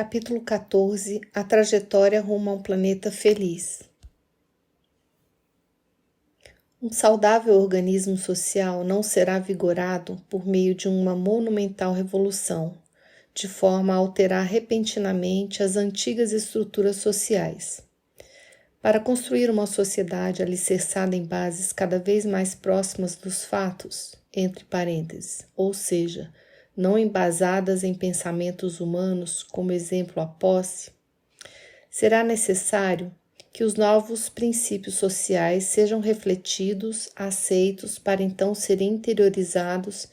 Capítulo 14 A trajetória rumo a um planeta feliz. Um saudável organismo social não será vigorado por meio de uma monumental revolução, de forma a alterar repentinamente as antigas estruturas sociais. Para construir uma sociedade alicerçada em bases cada vez mais próximas dos fatos, entre parênteses, ou seja, não embasadas em pensamentos humanos, como exemplo a posse, será necessário que os novos princípios sociais sejam refletidos, aceitos, para então serem interiorizados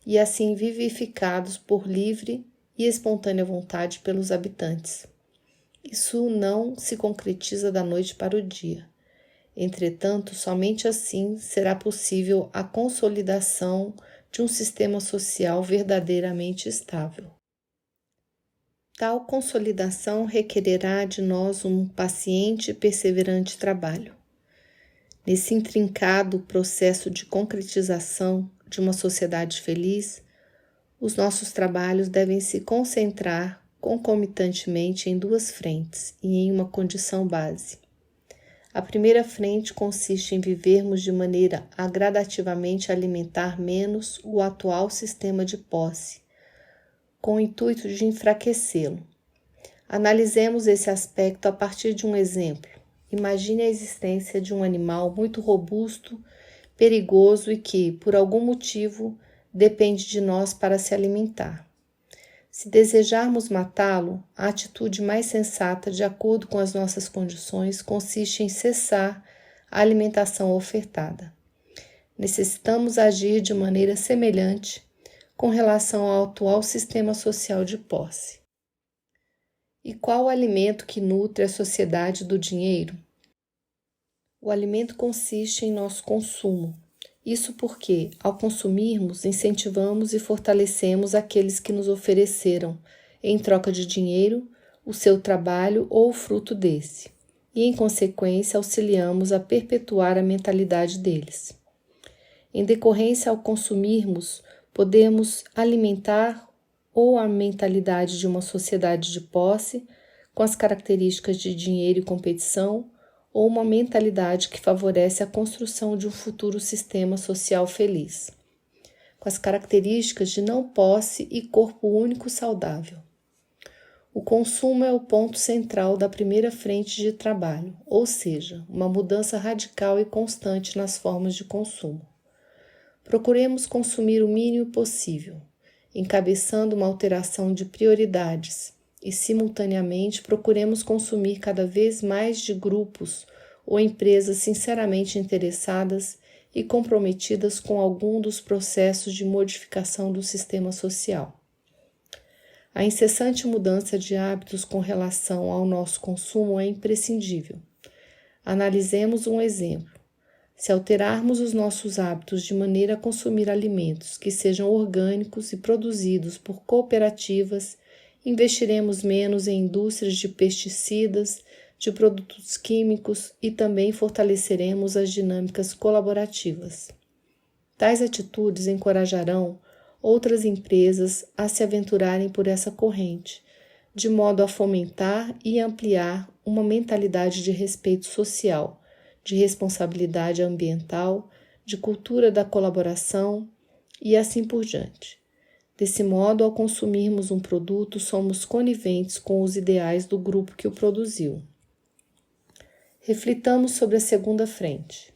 e assim vivificados por livre e espontânea vontade pelos habitantes. Isso não se concretiza da noite para o dia. Entretanto, somente assim será possível a consolidação de um sistema social verdadeiramente estável. Tal consolidação requererá de nós um paciente e perseverante trabalho. Nesse intrincado processo de concretização de uma sociedade feliz, os nossos trabalhos devem se concentrar concomitantemente em duas frentes e em uma condição base. A primeira frente consiste em vivermos de maneira a gradativamente alimentar menos o atual sistema de posse, com o intuito de enfraquecê-lo. Analisemos esse aspecto a partir de um exemplo. Imagine a existência de um animal muito robusto, perigoso e que, por algum motivo, depende de nós para se alimentar. Se desejarmos matá-lo, a atitude mais sensata, de acordo com as nossas condições, consiste em cessar a alimentação ofertada. Necessitamos agir de maneira semelhante com relação ao atual sistema social de posse. E qual o alimento que nutre a sociedade do dinheiro? O alimento consiste em nosso consumo. Isso porque, ao consumirmos, incentivamos e fortalecemos aqueles que nos ofereceram, em troca de dinheiro, o seu trabalho ou o fruto desse, e, em consequência, auxiliamos a perpetuar a mentalidade deles. Em decorrência, ao consumirmos, podemos alimentar ou a mentalidade de uma sociedade de posse, com as características de dinheiro e competição, ou uma mentalidade que favorece a construção de um futuro sistema social feliz, com as características de não posse e corpo único saudável. O consumo é o ponto central da primeira frente de trabalho, ou seja, uma mudança radical e constante nas formas de consumo. Procuremos consumir o mínimo possível, encabeçando uma alteração de prioridades, e, simultaneamente, procuremos consumir cada vez mais de grupos ou empresas sinceramente interessadas e comprometidas com algum dos processos de modificação do sistema social. A incessante mudança de hábitos com relação ao nosso consumo é imprescindível. Analisemos um exemplo. Se alterarmos os nossos hábitos de maneira a consumir alimentos que sejam orgânicos e produzidos por cooperativas, investiremos menos em indústrias de pesticidas, de produtos químicos e também fortaleceremos as dinâmicas colaborativas. Tais atitudes encorajarão outras empresas a se aventurarem por essa corrente, de modo a fomentar e ampliar uma mentalidade de respeito social, de responsabilidade ambiental, de cultura da colaboração e assim por diante. Desse modo, ao consumirmos um produto, somos coniventes com os ideais do grupo que o produziu. Reflitamos sobre a segunda frente.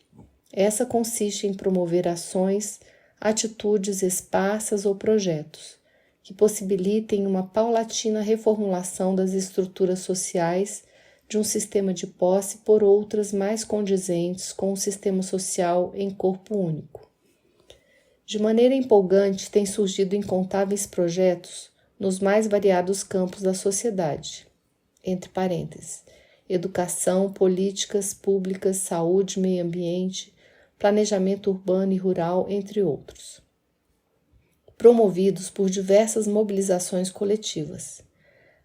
Essa consiste em promover ações, atitudes esparsas ou projetos, que possibilitem uma paulatina reformulação das estruturas sociais de um sistema de posse por outras mais condizentes com o sistema social em corpo único. De maneira empolgante, têm surgido incontáveis projetos nos mais variados campos da sociedade, entre parênteses, educação, políticas públicas, saúde, meio ambiente, planejamento urbano e rural, entre outros, promovidos por diversas mobilizações coletivas.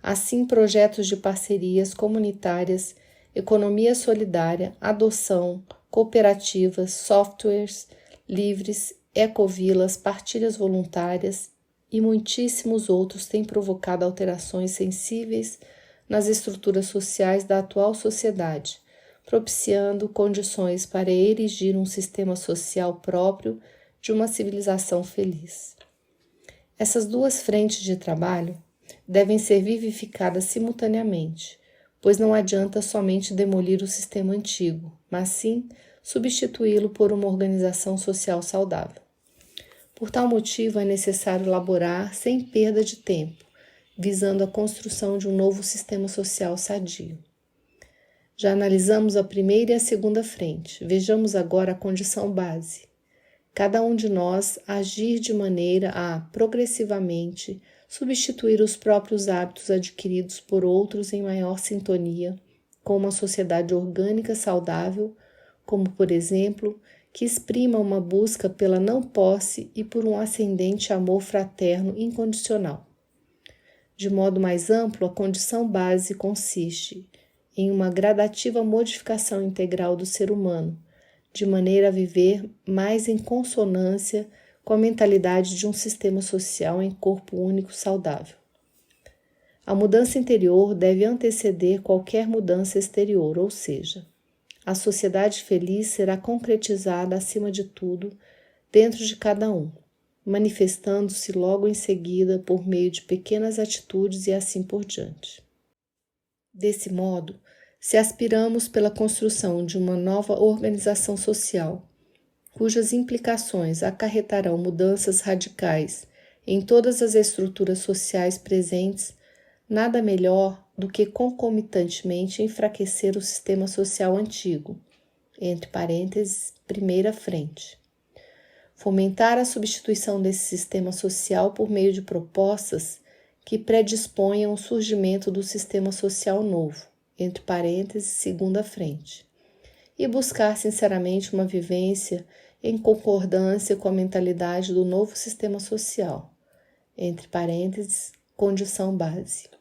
Assim, projetos de parcerias comunitárias, economia solidária, adoção, cooperativas, softwares livres, ecovilas, partilhas voluntárias e muitíssimos outros têm provocado alterações sensíveis nas estruturas sociais da atual sociedade, propiciando condições para erigir um sistema social próprio de uma civilização feliz. Essas duas frentes de trabalho devem ser vivificadas simultaneamente, pois não adianta somente demolir o sistema antigo, mas sim substituí-lo por uma organização social saudável. Por tal motivo, é necessário elaborar sem perda de tempo, visando a construção de um novo sistema social sadio. Já analisamos a primeira e a segunda frente, vejamos agora a condição base. Cada um de nós agir de maneira a, progressivamente, substituir os próprios hábitos adquiridos por outros em maior sintonia com uma sociedade orgânica saudável, como, por exemplo, que exprima uma busca pela não posse e por um ascendente amor fraterno incondicional. De modo mais amplo, a condição base consiste em uma gradativa modificação integral do ser humano, de maneira a viver mais em consonância com a mentalidade de um sistema social em corpo único saudável. A mudança interior deve anteceder qualquer mudança exterior, ou seja, a sociedade feliz será concretizada, acima de tudo, dentro de cada um, manifestando-se logo em seguida por meio de pequenas atitudes e assim por diante. Desse modo, se aspiramos pela construção de uma nova organização social, cujas implicações acarretarão mudanças radicais em todas as estruturas sociais presentes, nada melhor do que concomitantemente enfraquecer o sistema social antigo, entre parênteses, primeira frente. Fomentar a substituição desse sistema social por meio de propostas que predisponham o surgimento do sistema social novo, entre parênteses, segunda frente, e buscar sinceramente uma vivência em concordância com a mentalidade do novo sistema social, entre parênteses, condição base.